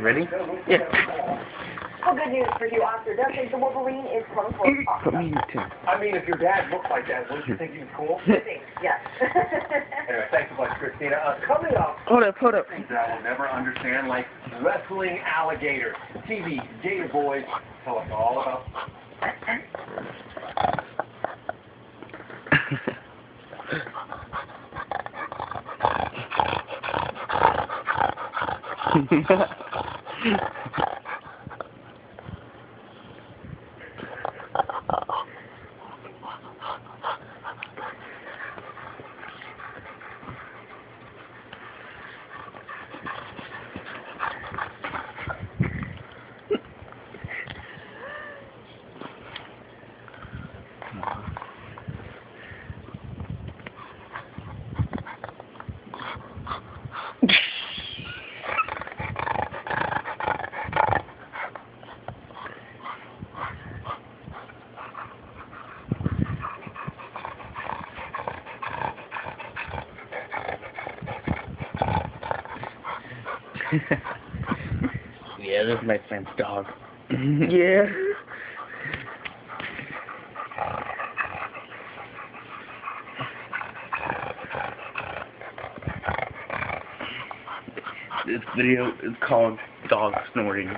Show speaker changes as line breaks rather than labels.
Ready?
Yeah. Well, good news for you, Officer Dustin. The Wolverine is close for
Put me in too.
I mean, if your dad looked like that, wouldn't you think he was cool?
Yes.
Anyway, thanks so much, Christina. Coming up,
Hold up.
things that I will never understand, like wrestling alligators. TV, Gator Boys, tell us all about.
Yeah, this is my friend's dog. Yeah. This video is called Dog Snorting.